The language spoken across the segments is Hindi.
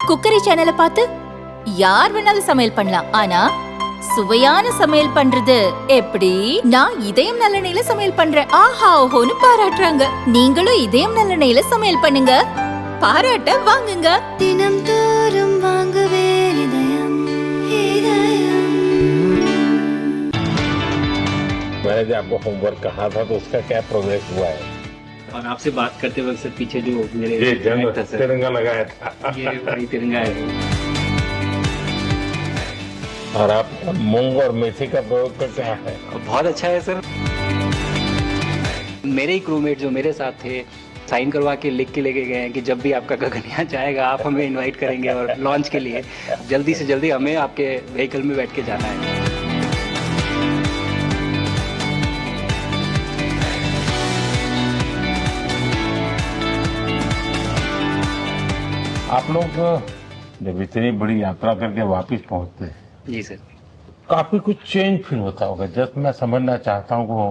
குக்கரி சேனலை பார்த்து யார் வேணாலும் சமையல் பண்ணலாம். ஆனா சுவையான சமையல் பண்றது எப்படி? நான் இதயம் நல்லெண்ணெயில சமையல் பண்றேன். ஆஹா ஓஹோன்னு பாராட்டுறாங்க. நீங்களும் இதயம் நல்லெண்ணெயில சமையல் பண்ணுங்க, பாராட்ட வாங்குங்க. தினம் தோறும் வாங்குவே இதயம் இதயம். मैंने जो आपको होमवर्क कहा था तो उसका क्या प्रोग्रेस हुआ है? और आपसे बात करते वक्त सर पीछे जो मेरे ये जंग था सर, तिरंगा लगाया था ये वही तिरंगा है। और आप मूंग और मेथी का प्रयोग का क्या है? बहुत अच्छा है सर। मेरे ही क्रूमेट जो मेरे साथ थे साइन करवा के लिख के लेके गए हैं कि जब भी आपका गगनयान जाएगा आप हमें इनवाइट करेंगे और लॉन्च के लिए जल्दी से जल्दी हमें आपके व्हीकल में बैठ के जाना है। आप लोग जब इतनी बड़ी यात्रा करके वापस पहुंचते हैं, जी सर। काफी कुछ चेंज फील होता होगा। जस्ट मैं समझना चाहता हूँ वो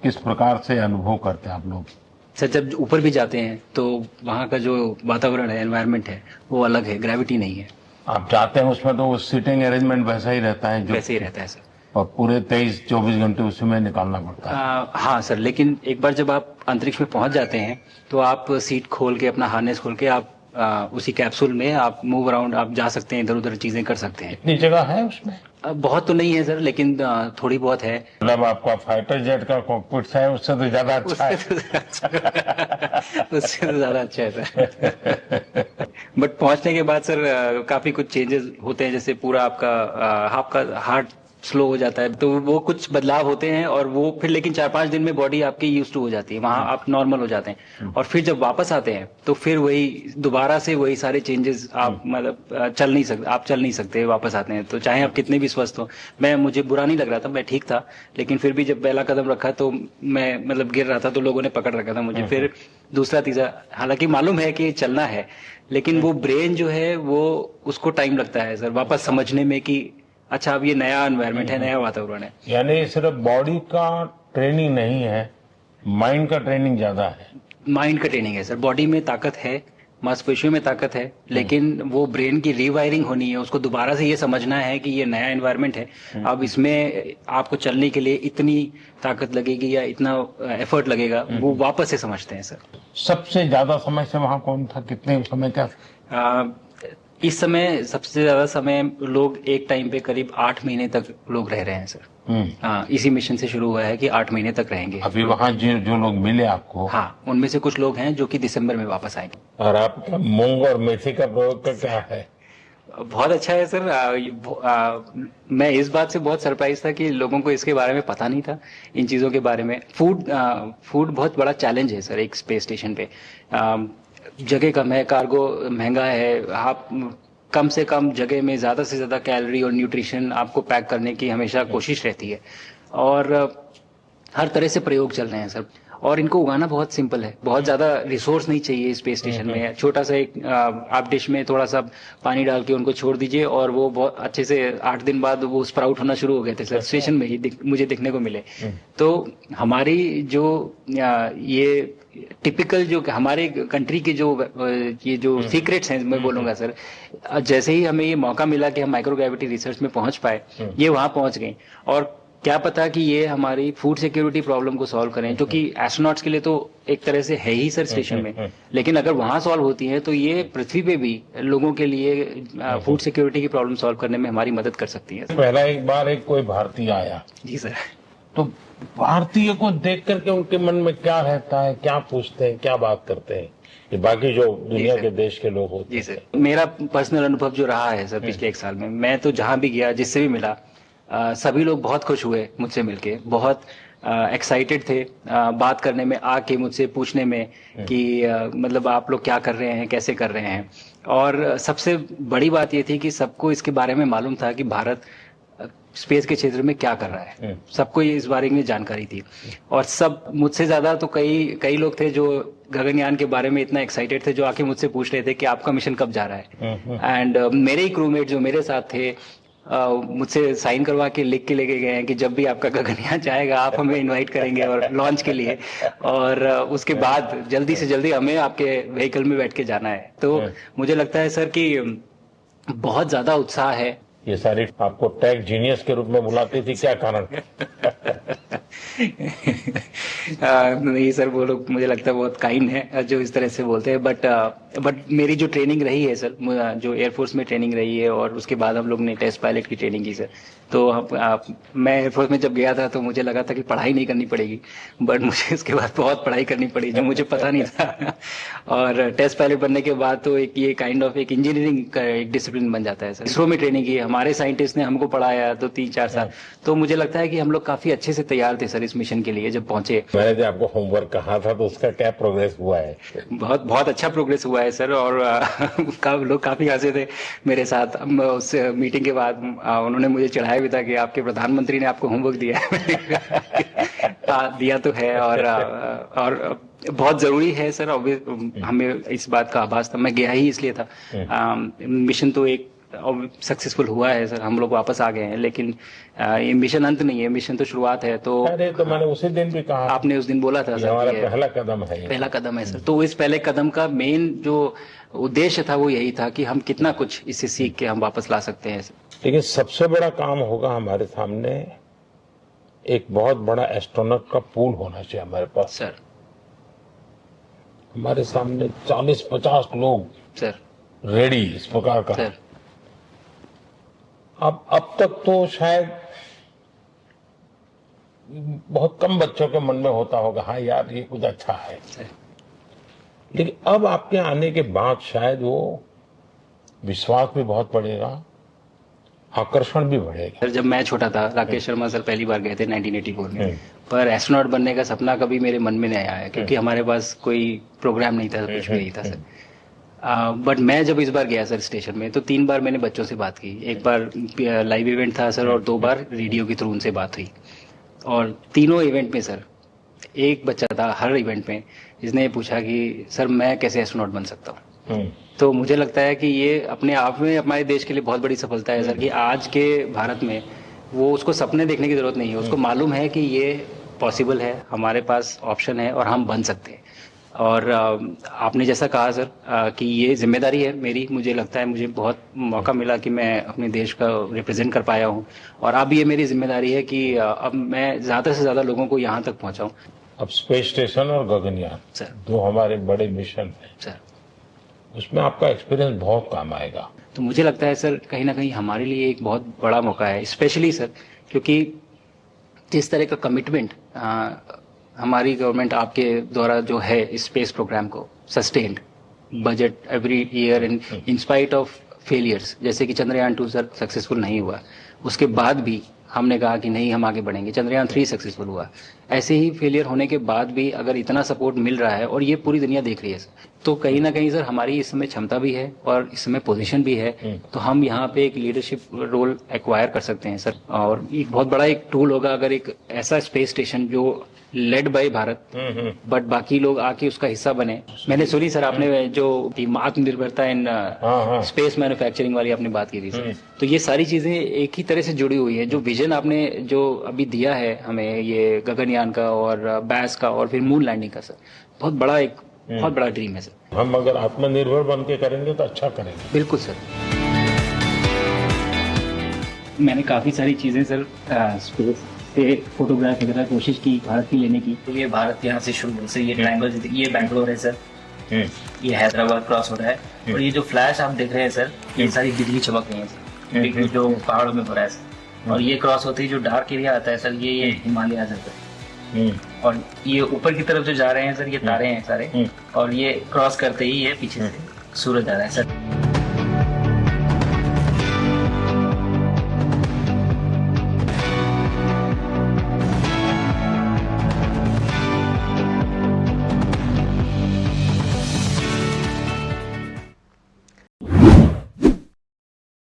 किस प्रकार से अनुभव करते हैं आप लोग। सर जब ऊपर भी जाते हैं तो वहाँ का जो वातावरण है, एनवायरनमेंट है, वो अलग है, ग्रेविटी नहीं है। आप जाते हैं उसमें तो सीटिंग अरेंजमेंट वैसा ही रहता है जो, वैसे ही रहता है सर। और पूरे 23-24 घंटे उसी में निकालना पड़ता है। हाँ सर, लेकिन एक बार जब आप अंतरिक्ष में पहुंच जाते हैं तो आप सीट खोल के अपना हार्नेस खोल के आप उसी कैप्सूल में आप मूव अराउंड आप जा सकते हैं, इधर उधर चीजें कर सकते हैं। इतनी जगह है उसमें? बहुत तो नहीं है सर, लेकिन थोड़ी बहुत है। मतलब आपका फाइटर जेट का कॉकपिट है उससे तो ज्यादा अच्छा है। उससे तो ज्यादा अच्छा है सर। बट पहुंचने के बाद सर काफी कुछ चेंजेस होते हैं, जैसे पूरा आपका हार्ट स्लो हो जाता है, तो वो कुछ बदलाव होते हैं और वो फिर लेकिन 4-5 दिन में बॉडी आपकी यूज टू हो जाती है, वहां आप नॉर्मल हो जाते हैं। और फिर जब वापस आते हैं तो फिर वही दोबारा से वही सारे चेंजेस आप मतलब चल नहीं सकते वापस आते हैं, तो चाहे आप कितने भी स्वस्थ हो। मुझे बुरा नहीं लग रहा था, मैं ठीक था, लेकिन फिर भी जब पहला कदम रखा तो मैं मतलब गिर रहा था तो लोगों ने पकड़ रखा था मुझे। फिर दूसरा तीसरा, हालांकि मालूम है कि चलना है, लेकिन वो ब्रेन जो है वो उसको टाइम लगता है सर वापस समझने में कि अच्छा अब ये नया एनवायरनमेंट है, नया वातावरण है। यानी सिर्फ बॉडी का ट्रेनिंग नहीं है, माइंड का ट्रेनिंग ज्यादा है। माइंड का ट्रेनिंग है सर। बॉडी में ताकत है, मांसपेशियों में ताकत है, लेकिन वो ब्रेन की रीवायरिंग होनी है, उसको दोबारा से ये समझना है कि ये नया एनवायरनमेंट है। अब इसमें आपको चलने के लिए इतनी ताकत लगेगी या इतना एफर्ट लगेगा, वो वापस से समझते हैं सर। सबसे ज्यादा समय से वहाँ कौन था, कितने समय का? इस समय सबसे ज्यादा समय लोग एक टाइम पे करीब 8 महीने तक लोग रह रहे हैं सर। हाँ, इसी मिशन से शुरू हुआ है कि 8 महीने तक रहेंगे। अभी वहाँ जो लोग मिले आपको? हाँ, उनमें से कुछ लोग हैं जो कि दिसंबर में वापस आएंगे। और आपका मूंग और मेथी का प्रयोग का क्या है? बहुत अच्छा है सर। मैं इस बात से बहुत सरप्राइज था कि लोगों को इसके बारे में पता नहीं था, इन चीजों के बारे में। फूड बहुत बड़ा चैलेंज है सर एक स्पेस स्टेशन पे। जगह कम है, कार्गो महंगा है, आप कम से कम जगह में ज्यादा से ज्यादा कैलोरी और न्यूट्रिशन आपको पैक करने की हमेशा कोशिश रहती है, और हर तरह से प्रयोग चल रहे हैं सर। और इनको उगाना बहुत सिंपल है, बहुत ज्यादा रिसोर्स नहीं चाहिए स्पेस स्टेशन में। छोटा सा एक आप डिश में थोड़ा सा पानी डाल के उनको छोड़ दीजिए और वो बहुत अच्छे से 8 दिन बाद वो स्प्राउट होना शुरू हो गए थे सर, स्टेशन में ही मुझे देखने को मिले। तो हमारी जो ये टिपिकल जो हमारे कंट्री के जो ये जो सीक्रेट्स हैं मैं बोलूंगा सर, जैसे ही हमें ये मौका मिला कि हम माइक्रोग्रेविटी रिसर्च में पहुंच पाए, ये वहां पहुंच गए। और क्या पता कि ये हमारी फूड सिक्योरिटी प्रॉब्लम को सॉल्व करें, जो कि एस्ट्रोनॉट्स के लिए तो एक तरह से है ही सर स्टेशन में, लेकिन अगर वहां सॉल्व होती है तो ये पृथ्वी पे भी लोगों के लिए फूड सिक्योरिटी की प्रॉब्लम सॉल्व करने में हमारी मदद कर सकती है। पहला एक बार कोई भारतीय आया जी सर, तो भारतीय को देख करके उनके मन में क्या रहता है, क्या पूछते हैं, क्या बात करते हैं, ये बाकी जो दुनिया के देश के लोग होते हैं? जी सर, मेरा पर्सनल अनुभव जो रहा है सर पिछले 1 साल में, मैं तो जहां भी गया, जिससे भी मिला, सभी लोग बहुत खुश हुए मुझसे मिलके, बहुत एक्साइटेड थे बात करने में, आके मुझसे पूछने में कि मतलब आप लोग क्या कर रहे हैं, कैसे कर रहे हैं। और सबसे बड़ी बात ये थी कि सबको इसके बारे में मालूम था कि भारत स्पेस के क्षेत्र में क्या कर रहा है, सबको ये इस बारे में जानकारी थी। और सब मुझसे ज्यादा तो कई लोग थे जो गगनयान के बारे में इतना एक्साइटेड थे, जो आके मुझसे पूछ रहे थे कि आपका मिशन कब जा रहा है। एंड मेरे ही क्रूमेट जो मेरे साथ थे मुझसे साइन करवा के लिख के लेके गए हैं कि जब भी आपका गगनयान जाएगा आप हमें इनवाइट करेंगे और लॉन्च के लिए, और उसके बाद जल्दी से जल्दी हमें आपके व्हीकल में बैठ के जाना है। तो मुझे लगता है सर कि बहुत ज्यादा उत्साह है। ये सारी आपको टेक जीनियस के रूप में बुलाती थी, क्या कारण? नहीं सर, वो लोग मुझे लगता है बहुत काइंड है जो इस तरह से बोलते हैं, बट मेरी जो ट्रेनिंग रही है सर, जो एयरफोर्स में ट्रेनिंग रही है और उसके बाद हम लोग ने टेस्ट पायलट की ट्रेनिंग की सर। तो मैं एयरफोर्स में जब गया था तो मुझे लगा था कि पढ़ाई नहीं करनी पड़ेगी, बट मुझे इसके बाद बहुत पढ़ाई करनी पड़ी जो मुझे पता नहीं था। और टेस्ट पायलट बनने के बाद तो एक ये काइंड ऑफ एक इंजीनियरिंग का एक डिसिप्लिन बन जाता है सर। इसरो में ट्रेनिंग की, हमारे साइंटिस्ट ने हमको पढ़ाया तो 3-4 साल, तो मुझे लगता है कि हम लोग काफी अच्छे से तैयार थे सर इस मिशन के लिए जब पहुंचे। मैंने जो आपको होमवर्क कहा था तो उसका क्या प्रोग्रेस हुआ है? बहुत बहुत अच्छा प्रोग्रेस हुआ है सर, और लोग काफी हंसे थे मेरे साथ। उस मीटिंग के बाद उन्होंने मुझे चढ़ाया भी था कि आपके प्रधानमंत्री ने आपको होमवर्क दिया है। दिया तो है, और बहुत जरूरी है सर। हमें इस बात का आभास था, मैं गया ही इसलिए था। मिशन तो एक सक्सेसफुल हुआ है सर, हम लोग वापस आ गए हैं, लेकिन ये मिशन अंत नहीं है, मिशन तो शुरुआत है। तो अरे तो मैंने उसी दिन भी कहा, आपने उस दिन बोला था सर, हमारा पहला कदम है, पहला कदम है सर। तो इस पहले कदम का मेन जो उद्देश्य था वो यही था कि हम कितना कुछ इससे सीख के हम वापस ला सकते हैं। लेकिन सबसे बड़ा काम होगा हमारे सामने, एक बहुत बड़ा एस्ट्रोनॉट का पूल होना चाहिए हमारे पास सर। हमारे सामने 40-50 लोग सर रेडी इस प्रकार का सर। अब तक तो शायद बहुत कम बच्चों के मन में होता होगा, हाँ यार ये कुछ अच्छा है, लेकिन अब आपके आने के बाद शायद वो विश्वास भी बहुत बढ़ेगा, आकर्षण भी बढ़ेगा। सर जब मैं छोटा था, राकेश शर्मा सर पहली बार गए थे 1984 में, पर एस्ट्रोनॉट बनने का सपना कभी मेरे मन में नहीं आया, क्योंकि हमारे पास कोई प्रोग्राम नहीं था, कुछ भी नहीं था सर। बट मैं जब इस बार गया सर स्टेशन में, तो 3 बार मैंने बच्चों से बात की। एक बार लाइव इवेंट था सर, और 2 बार रेडियो के थ्रू उनसे बात हुई। और तीनों इवेंट में सर एक बच्चा था हर इवेंट में जिसने पूछा कि सर मैं कैसे एस्ट्रोनॉट बन सकता हूँ। तो मुझे लगता है कि ये अपने आप में हमारे देश के लिए बहुत बड़ी सफलता है सर, कि आज के भारत में वो उसको सपने देखने की जरूरत नहीं है, उसको मालूम है कि ये पॉसिबल है, हमारे पास ऑप्शन है और हम बन सकते हैं। और आपने जैसा कहा सर कि ये जिम्मेदारी है मेरी, मुझे लगता है मुझे बहुत मौका मिला कि मैं अपने देश का रिप्रेजेंट कर पाया हूँ, और अब ये मेरी जिम्मेदारी है कि अब मैं ज़्यादा से ज़्यादा लोगों को यहाँ तक पहुँचाऊँ। अब स्पेस स्टेशन और गगनयान सर 2 हमारे बड़े मिशन हैं सर, उसमें आपका एक्सपीरियंस बहुत काम आएगा। तो मुझे लगता है सर कहीं ना कहीं हमारे लिए एक बहुत बड़ा मौका है, स्पेशली सर क्योंकि जिस तरह का कमिटमेंट हमारी गवर्नमेंट आपके द्वारा जो है इस स्पेस प्रोग्राम को, sustained budget every year and in spite of failures, जैसे कि चंद्रयान 2 सर सक्सेसफुल नहीं हुआ, उसके बाद भी हमने कहा कि नहीं हम आगे बढ़ेंगे, चंद्रयान 3 सक्सेसफुल हुआ। ऐसे ही फेलियर होने के बाद भी अगर इतना सपोर्ट मिल रहा है और ये पूरी दुनिया देख रही है सर, तो कहीं ना कहीं सर हमारी इस समय क्षमता भी है और इस समय पोजीशन भी है, तो हम यहाँ पे एक लीडरशिप रोल एक्वायर कर सकते हैं सर। और एक बहुत बड़ा एक टूल होगा अगर एक ऐसा स्पेस स्टेशन जो लेड बाय भारत बट बाकी लोग आके उसका हिस्सा बने। मैंने सुनी सर आपने जो आत्मनिर्भरता इन स्पेस मैन्युफैक्चरिंग वाली आपने बात की थी सर, तो ये सारी चीजें एक ही तरह से जुड़ी हुई है। जो विजन आपने जो अभी दिया है हमें, ये गगनयान का और बैस का और फिर मून लैंडिंग का सर, बहुत बड़ा ड्रीम है सर। हम अगर आत्मनिर्भर बन के करेंगे तो अच्छा करेंगे। बिल्कुल सर। मैंने काफी सारी चीजें सर स्पेस से फोटोग्राफ वगैरह कोशिश की भारत की लेने की। तो ये भारत यहाँ से शुरू से ये ट्रायंगल, ये बैंगलोर है सर, ये हैदराबाद क्रॉस हो रहा है, और ये जो फ्लैश आप देख रहे हैं सर, ये सारी बिजली चमक रही है सर, बिजली जो पहाड़ों में हो रहा है सर। और ये क्रॉस होती है जो डार्क एरिया आता है सर, ये हिमालय आ जाता है, और ये ऊपर की तरफ जो जा रहे हैं सर, ये तारे हैं सारे, और ये क्रॉस करते ही ये पीछे से सूरज आ रहा है सर।